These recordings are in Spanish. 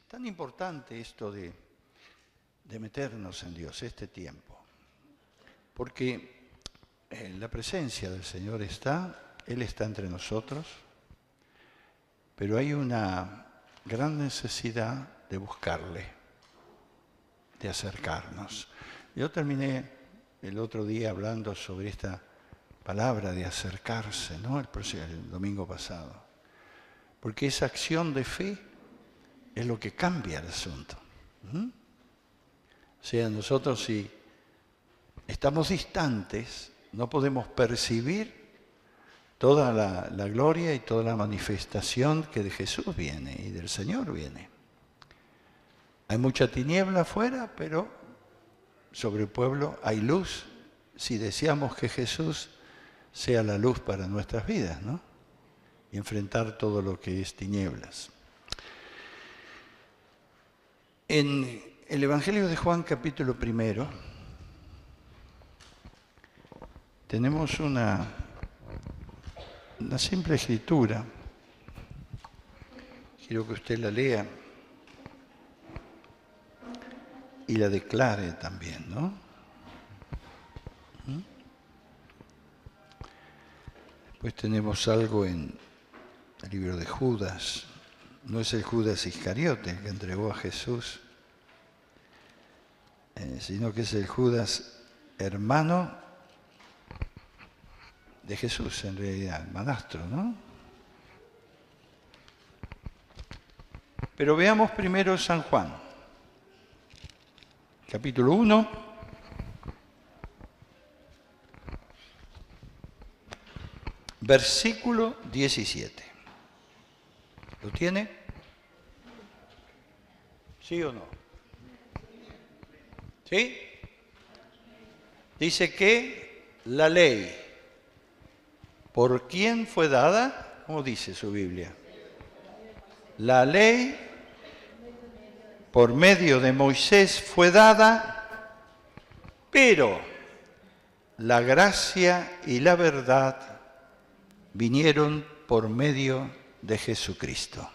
tan importante esto de meternos en Dios, este tiempo. Porque la presencia del Señor está, Él está entre nosotros, pero hay una gran necesidad de buscarle, de acercarnos. Yo terminé el otro día hablando sobre esta palabra de acercarse, ¿no? El domingo pasado. Porque esa acción de fe es lo que cambia el asunto. O sea, nosotros si estamos distantes, no podemos percibir toda la gloria y toda la manifestación que de Jesús viene y del Señor viene. Hay mucha tiniebla afuera, pero sobre el pueblo hay luz si deseamos que Jesús sea la luz para nuestras vidas, ¿no? Y enfrentar todo lo que es tinieblas. En el Evangelio de Juan, capítulo 1, tenemos una simple escritura. Quiero que usted la lea y la declare también, ¿no? Después tenemos algo en el libro de Judas. No es el Judas Iscariote el que entregó a Jesús, sino que es el Judas hermano de Jesús, en realidad, hermanastro, ¿no? Pero veamos primero San Juan, capítulo 1, versículo 17. ¿Lo tiene? ¿Sí o no? ¿Sí? Dice que la ley, ¿por quién fue dada? ¿Cómo dice su Biblia? La ley, por medio de Moisés, fue dada, pero la gracia y la verdad vinieron por medio de Jesucristo.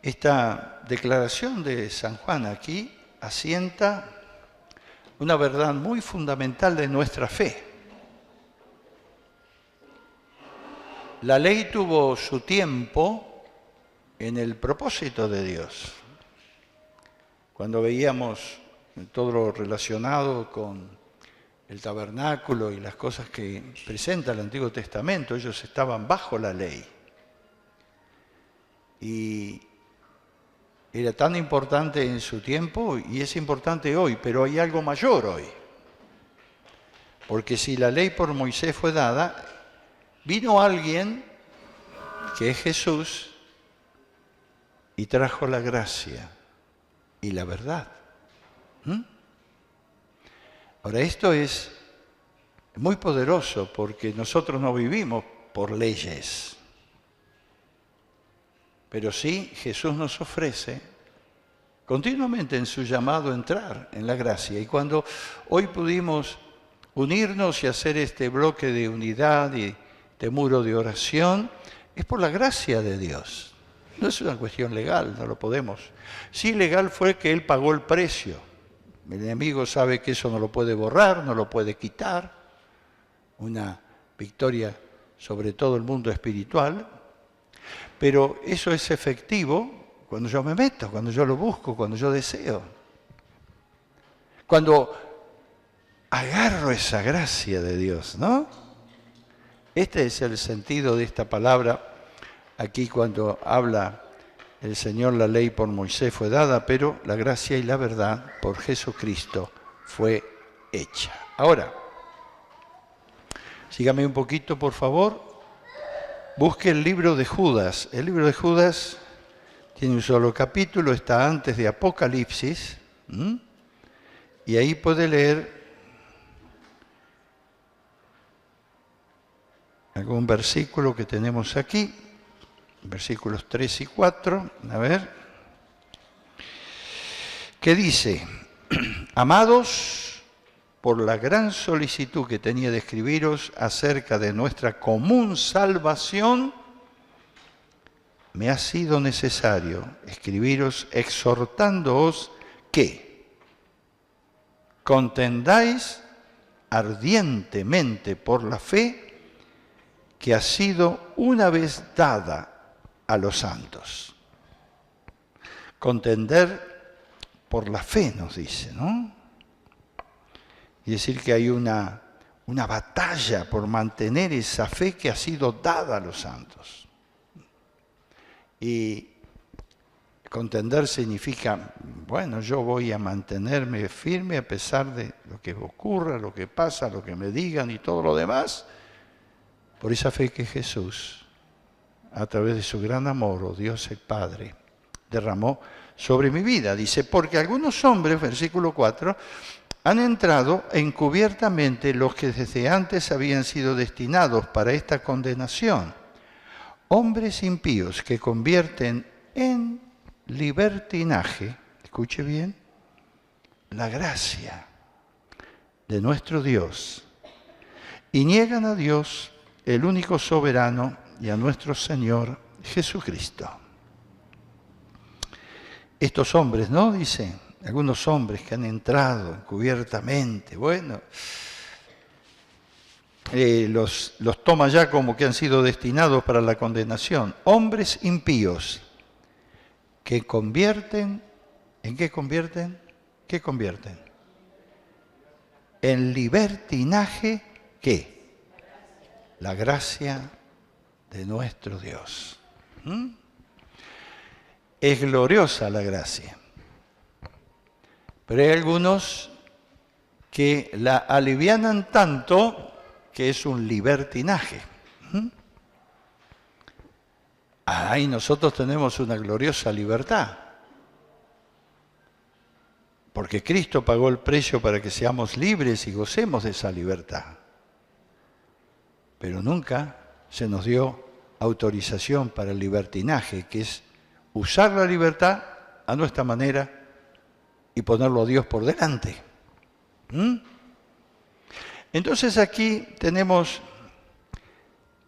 Esta declaración de San Juan aquí asienta una verdad muy fundamental de nuestra fe. La ley tuvo su tiempo en el propósito de Dios. Cuando veíamos todo lo relacionado con el tabernáculo y las cosas que presenta el Antiguo Testamento, ellos estaban bajo la ley. Y era tan importante en su tiempo y es importante hoy, pero hay algo mayor hoy. Porque si la ley por Moisés fue dada, vino alguien, que es Jesús, y trajo la gracia y la verdad. Ahora, esto es muy poderoso porque nosotros no vivimos por leyes. Pero sí, Jesús nos ofrece continuamente en su llamado a entrar en la gracia. Y cuando hoy pudimos unirnos y hacer este bloque de unidad y de muro de oración, es por la gracia de Dios. No es una cuestión legal, no lo podemos. Sí, legal fue que Él pagó el precio. El enemigo sabe que eso no lo puede borrar, no lo puede quitar. Una victoria sobre todo el mundo espiritual. Pero eso es efectivo cuando yo me meto, cuando yo lo busco, cuando yo deseo. Cuando agarro esa gracia de Dios, ¿no? Este es el sentido de esta palabra aquí cuando habla el Señor, la ley por Moisés fue dada, pero la gracia y la verdad por Jesucristo fue hecha. Ahora, sígame un poquito, por favor. Busque el libro de Judas. El libro de Judas tiene un solo capítulo, está antes de Apocalipsis, y ahí puede leer algún versículo que tenemos aquí, versículos 3 y 4, a ver, que dice: amados, por la gran solicitud que tenía de escribiros acerca de nuestra común salvación, me ha sido necesario escribiros exhortándoos que contendáis ardientemente por la fe que ha sido una vez dada a los santos. Contender por la fe, nos dice, ¿no? Y decir que hay una batalla por mantener esa fe que ha sido dada a los santos. Y contender significa, bueno, yo voy a mantenerme firme a pesar de lo que ocurra, lo que pasa, lo que me digan y todo lo demás, por esa fe que Jesús, a través de su gran amor, oh Dios el Padre, derramó sobre mi vida. Dice, porque algunos hombres, versículo 4, han entrado encubiertamente los que desde antes habían sido destinados para esta condenación. Hombres impíos que convierten en libertinaje, escuche bien, la gracia de nuestro Dios y niegan a Dios, el único soberano, y a nuestro Señor Jesucristo. Estos hombres, ¿no? Dice, algunos hombres que han entrado encubiertamente, bueno, los toma ya como que han sido destinados para la condenación. Hombres impíos que convierten, ¿en qué convierten? ¿Qué convierten? En libertinaje, ¿qué? La gracia de nuestro Dios. Es gloriosa la gracia. Pero hay algunos que la alivianan tanto que es un libertinaje. Ahí nosotros tenemos una gloriosa libertad. Porque Cristo pagó el precio para que seamos libres y gocemos de esa libertad. Pero nunca se nos dio autorización para el libertinaje, que es usar la libertad a nuestra manera y ponerlo a Dios por delante. Entonces aquí tenemos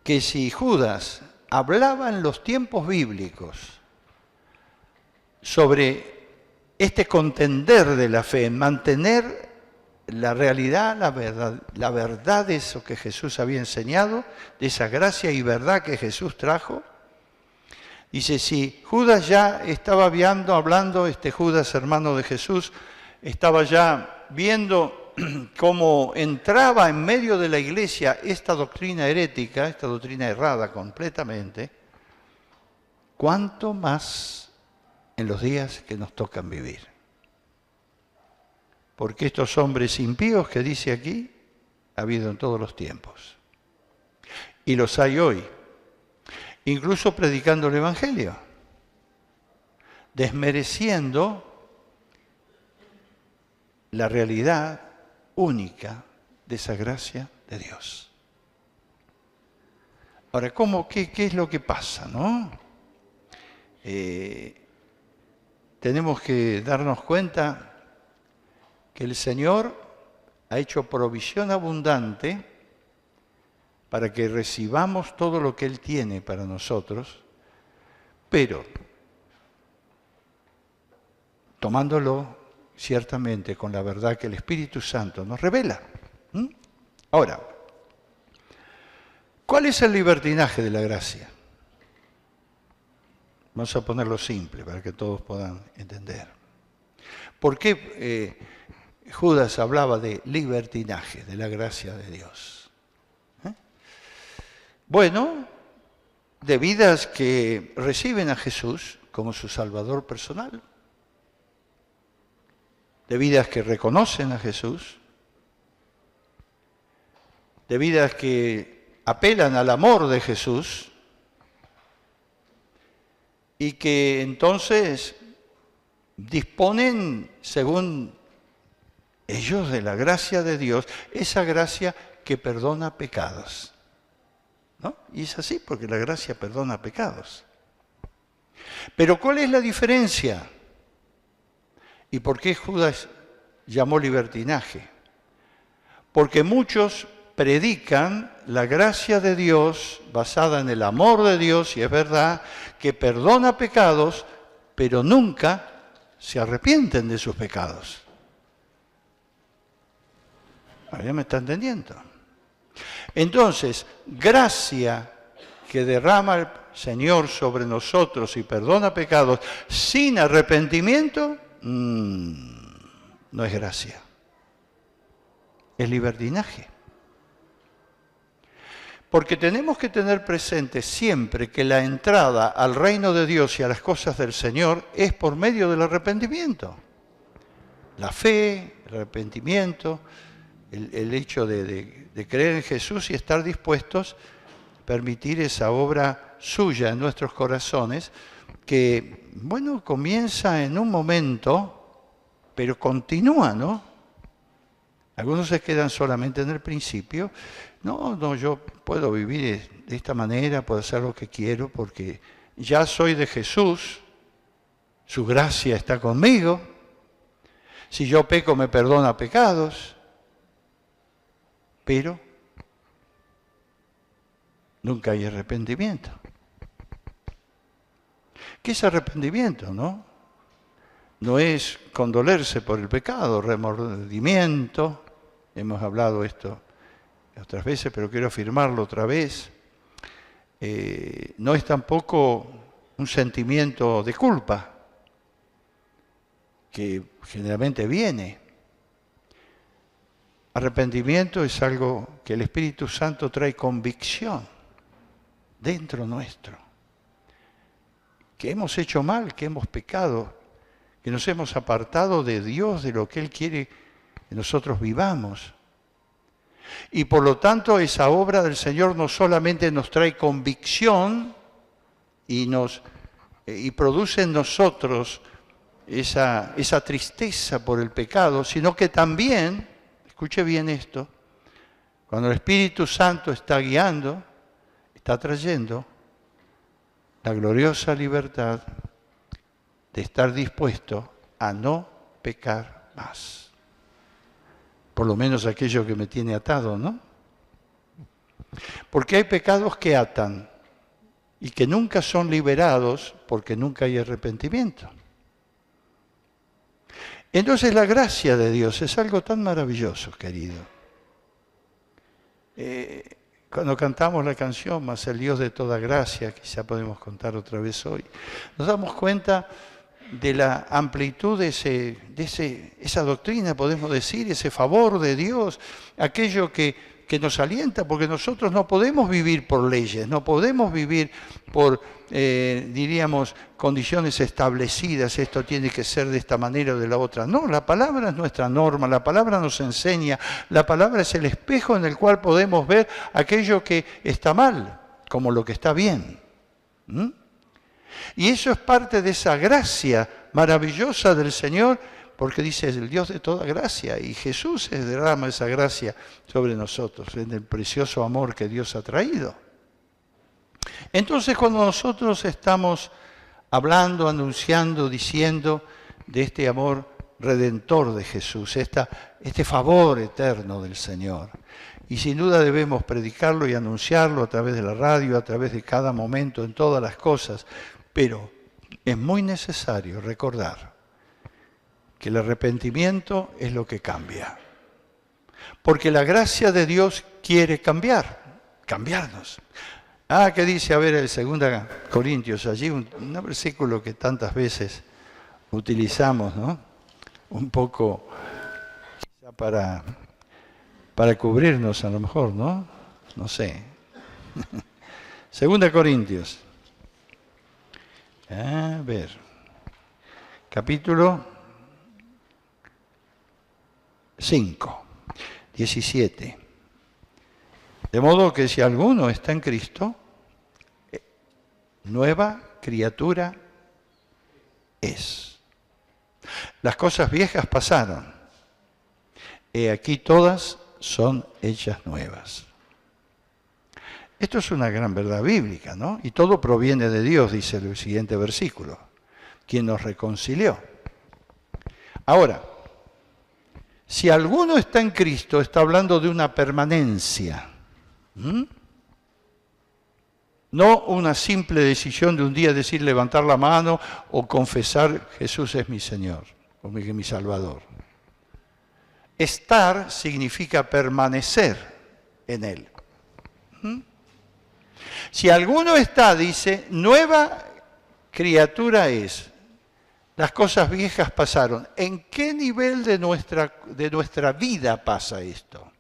que si Judas hablaba en los tiempos bíblicos sobre este contender de la fe, mantener la realidad, la verdad de eso que Jesús había enseñado, de esa gracia y verdad que Jesús trajo. Dice, si Judas ya estaba hablando, Judas, hermano de Jesús, estaba ya viendo cómo entraba en medio de la iglesia esta doctrina herética, esta doctrina errada completamente, ¿cuánto más en los días que nos tocan vivir? Porque estos hombres impíos que dice aquí, ha habido en todos los tiempos. Y los hay hoy. Incluso predicando el Evangelio. Desmereciendo la realidad única de esa gracia de Dios. Ahora, ¿qué es lo que pasa, no? Tenemos que darnos cuenta que el Señor ha hecho provisión abundante para que recibamos todo lo que Él tiene para nosotros, pero tomándolo ciertamente con la verdad que el Espíritu Santo nos revela. Ahora, ¿cuál es el libertinaje de la gracia? Vamos a ponerlo simple para que todos puedan entender. ¿Por qué Judas hablaba de libertinaje, de la gracia de Dios? Bueno, de vidas que reciben a Jesús como su Salvador personal, de vidas que reconocen a Jesús, de vidas que apelan al amor de Jesús y que entonces disponen, según ellos, de la gracia de Dios, esa gracia que perdona pecados. ¿No? Y es así, porque la gracia perdona pecados. Pero ¿cuál es la diferencia? ¿Y por qué Judas llamó libertinaje? Porque muchos predican la gracia de Dios basada en el amor de Dios, y es verdad, que perdona pecados, pero nunca se arrepienten de sus pecados. ¿Ya me está entendiendo? Entonces, gracia que derrama el Señor sobre nosotros y perdona pecados sin arrepentimiento, no es gracia. Es libertinaje. Porque tenemos que tener presente siempre que la entrada al reino de Dios y a las cosas del Señor es por medio del arrepentimiento. La fe, el arrepentimiento, el hecho de creer en Jesús y estar dispuestos a permitir esa obra suya en nuestros corazones, que, bueno, comienza en un momento, pero continúa, ¿no? Algunos se quedan solamente en el principio. No, yo puedo vivir de esta manera, puedo hacer lo que quiero porque ya soy de Jesús, su gracia está conmigo. Si yo peco, me perdona pecados. Pero nunca hay arrepentimiento. ¿Qué es arrepentimiento, no? No es condolerse por el pecado, remordimiento. Hemos hablado esto otras veces, pero quiero afirmarlo otra vez. No es tampoco un sentimiento de culpa, que generalmente viene. Arrepentimiento es algo que el Espíritu Santo trae convicción dentro nuestro. Que hemos hecho mal, que hemos pecado, que nos hemos apartado de Dios, de lo que Él quiere que nosotros vivamos. Y por lo tanto esa obra del Señor no solamente nos trae convicción y produce en nosotros esa tristeza por el pecado, sino que también, escuche bien esto, cuando el Espíritu Santo está guiando, está trayendo la gloriosa libertad de estar dispuesto a no pecar más. Por lo menos aquello que me tiene atado, ¿no? Porque hay pecados que atan y que nunca son liberados porque nunca hay arrepentimiento. Entonces la gracia de Dios es algo tan maravilloso, querido. Cuando cantamos la canción, Mas el Dios de toda gracia, quizá podemos contar otra vez hoy, nos damos cuenta de la amplitud de esa doctrina, podemos decir, ese favor de Dios, aquello que nos alienta, porque nosotros no podemos vivir por leyes, no podemos vivir por, diríamos, condiciones establecidas, esto tiene que ser de esta manera o de la otra. No, la palabra es nuestra norma, la palabra nos enseña, la palabra es el espejo en el cual podemos ver aquello que está mal, como lo que está bien. Y eso es parte de esa gracia maravillosa del Señor, porque dice, es el Dios de toda gracia, y Jesús derrama esa gracia sobre nosotros, en el precioso amor que Dios ha traído. Entonces, cuando nosotros estamos hablando, anunciando, diciendo de este amor redentor de Jesús, este favor eterno del Señor, y sin duda debemos predicarlo y anunciarlo a través de la radio, a través de cada momento, en todas las cosas, pero es muy necesario recordar que el arrepentimiento es lo que cambia. Porque la gracia de Dios quiere cambiarnos. ¿Qué dice? A ver, el 2 Corintios, allí un versículo que tantas veces utilizamos, ¿no? Un poco quizá para cubrirnos a lo mejor, ¿no? No sé. 2 Corintios. A ver, capítulo 5, 17. De modo que si alguno está en Cristo, nueva criatura es. Las cosas viejas pasaron, he aquí todas son hechas nuevas. Esto es una gran verdad bíblica, ¿no? Y todo proviene de Dios, dice el siguiente versículo, quien nos reconcilió. Ahora, Si alguno está en Cristo, está hablando de una permanencia. No una simple decisión de un día decir levantar la mano o confesar Jesús es mi Señor o mi Salvador. Estar significa permanecer en Él. Si alguno está, dice, nueva criatura es. Las cosas viejas pasaron. ¿En qué nivel de nuestra vida pasa esto?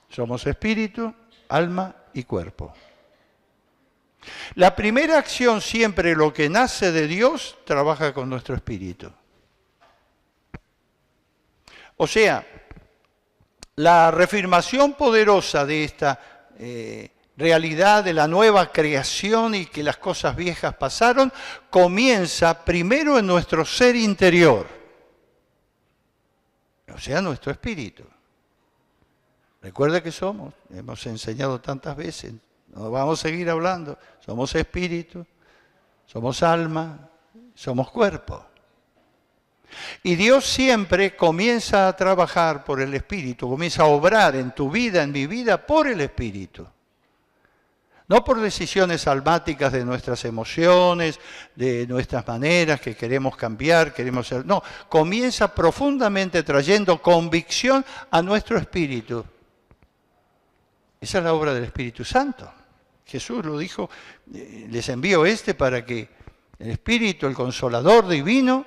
Somos espíritu, alma y cuerpo. La primera acción siempre, lo que nace de Dios, trabaja con nuestro espíritu. O sea, la reafirmación poderosa de esta realidad de la nueva creación y que las cosas viejas pasaron, comienza primero en nuestro ser interior, o sea, nuestro espíritu. Recuerda que hemos enseñado tantas veces, nos vamos a seguir hablando, somos espíritu, somos alma, somos cuerpo. Y Dios siempre comienza a trabajar por el espíritu, comienza a obrar en tu vida, en mi vida, por el espíritu. No por decisiones almáticas de nuestras emociones, de nuestras maneras que queremos cambiar, queremos ser. No, comienza profundamente trayendo convicción a nuestro espíritu. Esa es la obra del Espíritu Santo. Jesús lo dijo, les envío para que el Espíritu, el Consolador divino,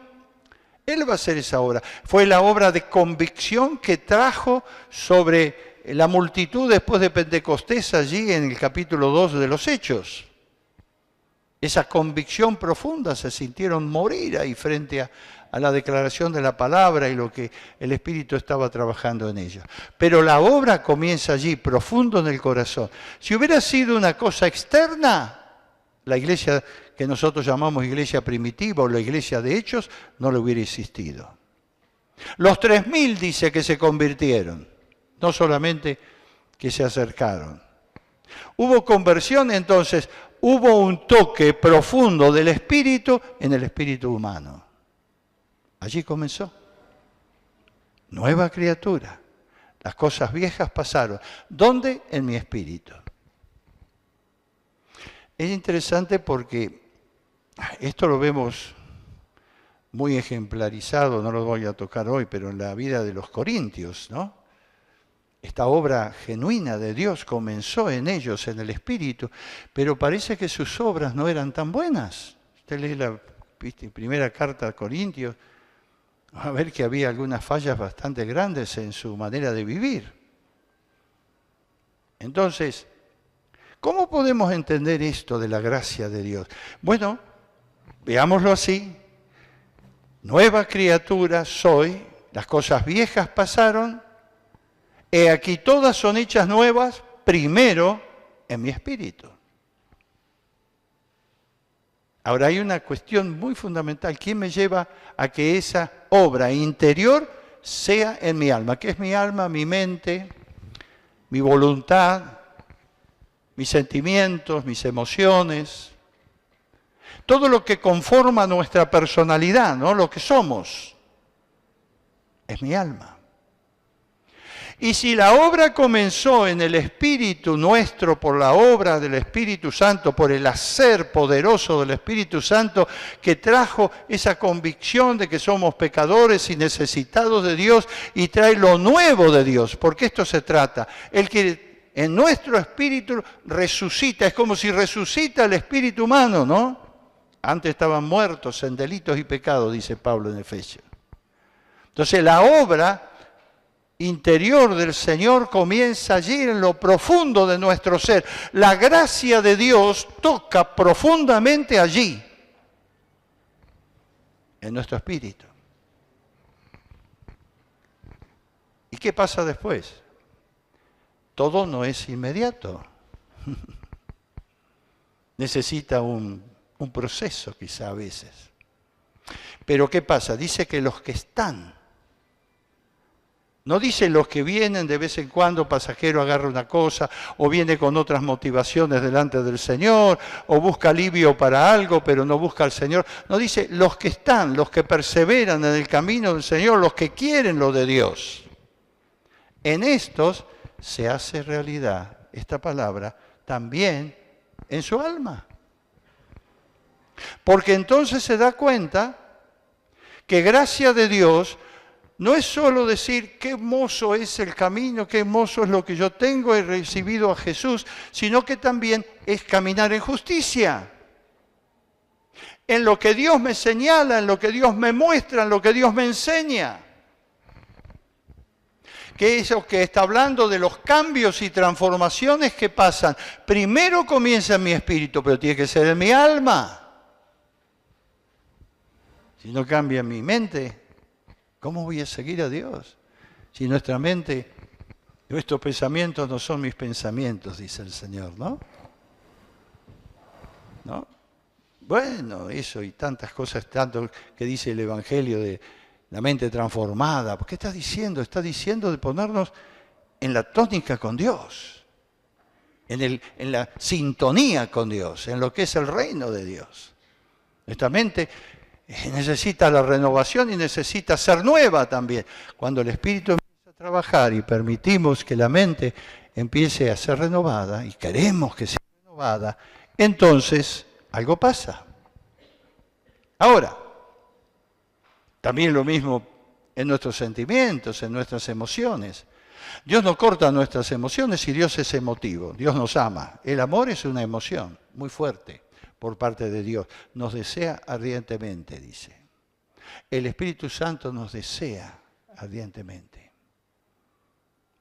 Él va a hacer esa obra. Fue la obra de convicción que trajo sobre la multitud después de Pentecostés, allí en el capítulo 2 de los Hechos. Esa convicción profunda, se sintieron morir ahí frente a la declaración de la palabra y lo que el Espíritu estaba trabajando en ellos. Pero la obra comienza allí, profundo en el corazón. Si hubiera sido una cosa externa, la iglesia que nosotros llamamos iglesia primitiva o la iglesia de Hechos, no le hubiera existido. Los 3.000 dice que se convirtieron, no solamente que se acercaron. Hubo conversión, entonces hubo un toque profundo del espíritu en el espíritu humano. Allí comenzó. Nueva criatura. Las cosas viejas pasaron. ¿Dónde? En mi espíritu. Es interesante porque esto lo vemos muy ejemplarizado, no lo voy a tocar hoy, pero en la vida de los corintios, ¿no? Esta obra genuina de Dios comenzó en ellos, en el espíritu, pero parece que sus obras no eran tan buenas. Usted lee la primera carta a Corintios, va a ver que había algunas fallas bastante grandes en su manera de vivir. Entonces, ¿cómo podemos entender esto de la gracia de Dios? Bueno, veámoslo así. Nueva criatura soy, las cosas viejas pasaron, he aquí todas son hechas nuevas, primero en mi espíritu. Ahora hay una cuestión muy fundamental. ¿Quién me lleva a que esa obra interior sea en mi alma? ¿Qué es mi alma? Mi mente, mi voluntad, mis sentimientos, mis emociones. Todo lo que conforma nuestra personalidad, ¿no? Lo que somos, es mi alma. Y si la obra comenzó en el Espíritu nuestro, por la obra del Espíritu Santo, por el hacer poderoso del Espíritu Santo, que trajo esa convicción de que somos pecadores y necesitados de Dios, y trae lo nuevo de Dios, porque esto se trata. El que en nuestro espíritu resucita, es como si resucita el espíritu humano, ¿no? Antes estaban muertos en delitos y pecados, dice Pablo en Efesios. Entonces la obra interior del Señor comienza allí en lo profundo de nuestro ser. La gracia de Dios toca profundamente allí, en nuestro espíritu. ¿Y qué pasa después? Todo no es inmediato. Necesita un proceso quizá a veces. Pero ¿qué pasa? Dice que los que están No dice los que vienen de vez en cuando, pasajero agarra una cosa, o viene con otras motivaciones delante del Señor, o busca alivio para algo, pero no busca al Señor. No dice los que están, los que perseveran en el camino del Señor, los que quieren lo de Dios. En estos se hace realidad esta palabra también en su alma. Porque entonces se da cuenta que gracia de Dios no es solo decir qué hermoso es el camino, qué hermoso es lo que yo tengo, he recibido a Jesús, sino que también es caminar en justicia. En lo que Dios me señala, en lo que Dios me muestra, en lo que Dios me enseña. Que eso que está hablando de los cambios y transformaciones que pasan. Primero comienza en mi espíritu, pero tiene que ser en mi alma. Si no cambia mi mente, ¿cómo voy a seguir a Dios? Si nuestra mente, nuestros pensamientos no son mis pensamientos, dice el Señor, ¿no? ¿No? Bueno, eso y tantas cosas, tanto que dice el Evangelio de la mente transformada. ¿Qué está diciendo? Está diciendo de ponernos en la tónica con Dios, en la sintonía con Dios, en lo que es el reino de Dios. Nuestra mente necesita la renovación y necesita ser nueva también. Cuando el Espíritu empieza a trabajar y permitimos que la mente empiece a ser renovada, y queremos que sea renovada, entonces algo pasa. Ahora, también lo mismo en nuestros sentimientos, en nuestras emociones. Dios no corta nuestras emociones y Dios es emotivo. Dios nos ama. El amor es una emoción muy fuerte por parte de Dios. Nos desea ardientemente, dice. El Espíritu Santo nos desea ardientemente.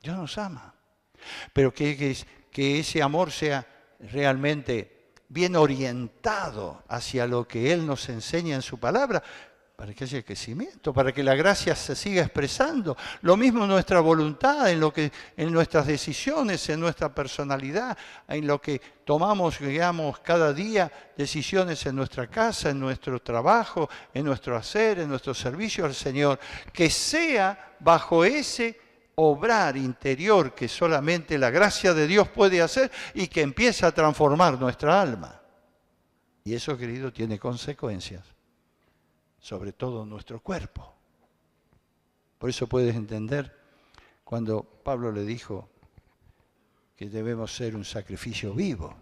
Dios nos ama. Pero que ese amor sea realmente bien orientado hacia lo que Él nos enseña en su palabra, para que haya crecimiento, para que la gracia se siga expresando. Lo mismo en nuestra voluntad, en nuestras decisiones, en nuestra personalidad, en lo que tomamos, digamos, cada día, decisiones en nuestra casa, en nuestro trabajo, en nuestro hacer, en nuestro servicio al Señor, que sea bajo ese obrar interior que solamente la gracia de Dios puede hacer y que empieza a transformar nuestra alma. Y eso, querido, tiene consecuencias, sobre todo nuestro cuerpo. Por eso puedes entender cuando Pablo le dijo que debemos ser un sacrificio vivo,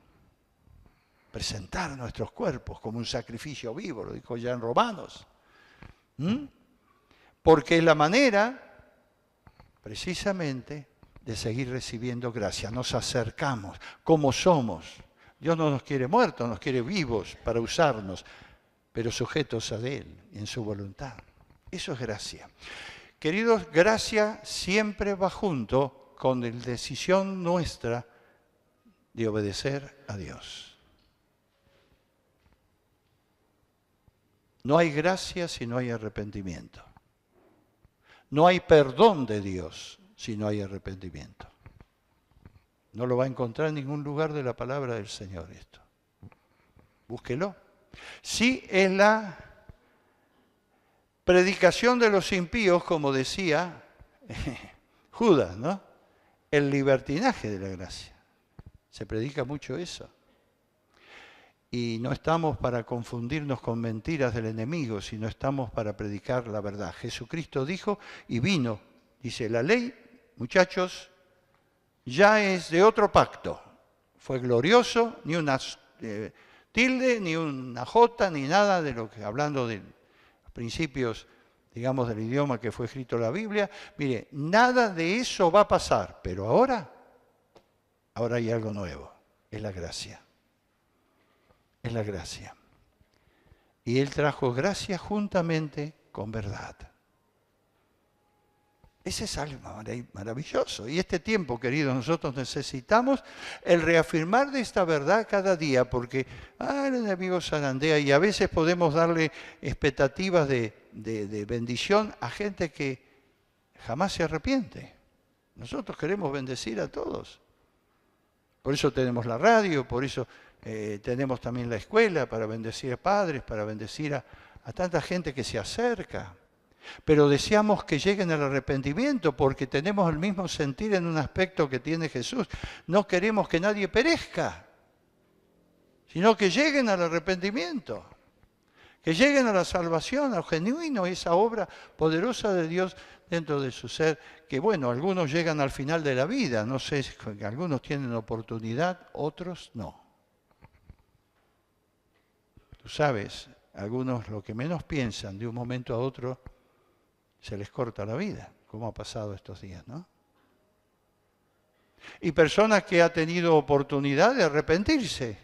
presentar nuestros cuerpos como un sacrificio vivo, lo dijo ya en Romanos. Porque es la manera, precisamente, de seguir recibiendo gracia. Nos acercamos como somos. Dios no nos quiere muertos, nos quiere vivos para usarnos, pero sujetos a Él, en su voluntad. Eso es gracia. Queridos, gracia siempre va junto con la decisión nuestra de obedecer a Dios. No hay gracia si no hay arrepentimiento. No hay perdón de Dios si no hay arrepentimiento. No lo va a encontrar en ningún lugar de la palabra del Señor esto. Búsquelo. Sí, es la predicación de los impíos, como decía Judas, ¿no? El libertinaje de la gracia. Se predica mucho eso. Y no estamos para confundirnos con mentiras del enemigo, sino estamos para predicar la verdad. Jesucristo dijo y vino, dice, la ley, muchachos, ya es de otro pacto. Fue glorioso, ni una tilde, ni una jota, ni nada de lo que, hablando de los principios, digamos, del idioma que fue escrito en la Biblia. Mire, nada de eso va a pasar, pero ahora hay algo nuevo, es la gracia. Es la gracia. Y Él trajo gracia juntamente con verdad. Ese es algo maravilloso. Y este tiempo, queridos, nosotros necesitamos el reafirmar de esta verdad cada día, porque el enemigo zarandea y a veces podemos darle expectativas de bendición a gente que jamás se arrepiente. Nosotros queremos bendecir a todos. Por eso tenemos la radio, por eso tenemos también la escuela para bendecir a padres, para bendecir a tanta gente que se acerca. Pero deseamos que lleguen al arrepentimiento porque tenemos el mismo sentir en un aspecto que tiene Jesús. No queremos que nadie perezca, sino que lleguen al arrepentimiento, que lleguen a la salvación, al genuino, esa obra poderosa de Dios dentro de su ser, que bueno, algunos llegan al final de la vida, no sé, algunos tienen oportunidad, otros no. Tú sabes, algunos lo que menos piensan de un momento a otro, se les corta la vida, como ha pasado estos días, ¿no? Y personas que han tenido oportunidad de arrepentirse.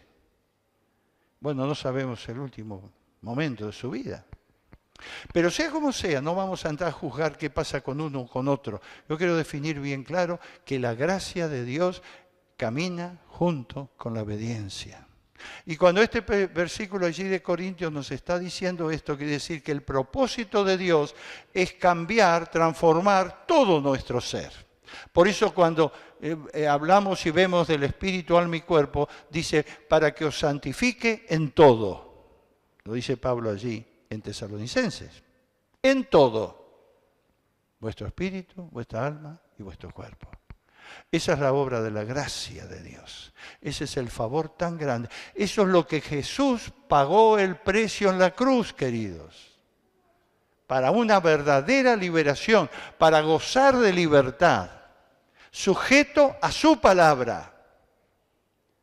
Bueno, no sabemos el último momento de su vida. Pero sea como sea, no vamos a entrar a juzgar qué pasa con uno o con otro. Yo quiero definir bien claro que la gracia de Dios camina junto con la obediencia. Y cuando este versículo allí de Corintios nos está diciendo esto, quiere decir que el propósito de Dios es cambiar, transformar todo nuestro ser. Por eso cuando hablamos y vemos del espíritu, alma y cuerpo, dice, para que os santifique en todo. Lo dice Pablo allí en Tesalonicenses. En todo. Vuestro espíritu, vuestra alma y vuestro cuerpo. Esa es la obra de la gracia de Dios. Ese es el favor tan grande. Eso es lo que Jesús pagó el precio en la cruz, queridos. Para una verdadera liberación, para gozar de libertad, sujeto a su palabra,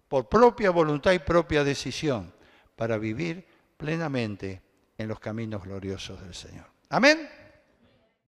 por propia voluntad y propia decisión, para vivir plenamente en los caminos gloriosos del Señor. Amén.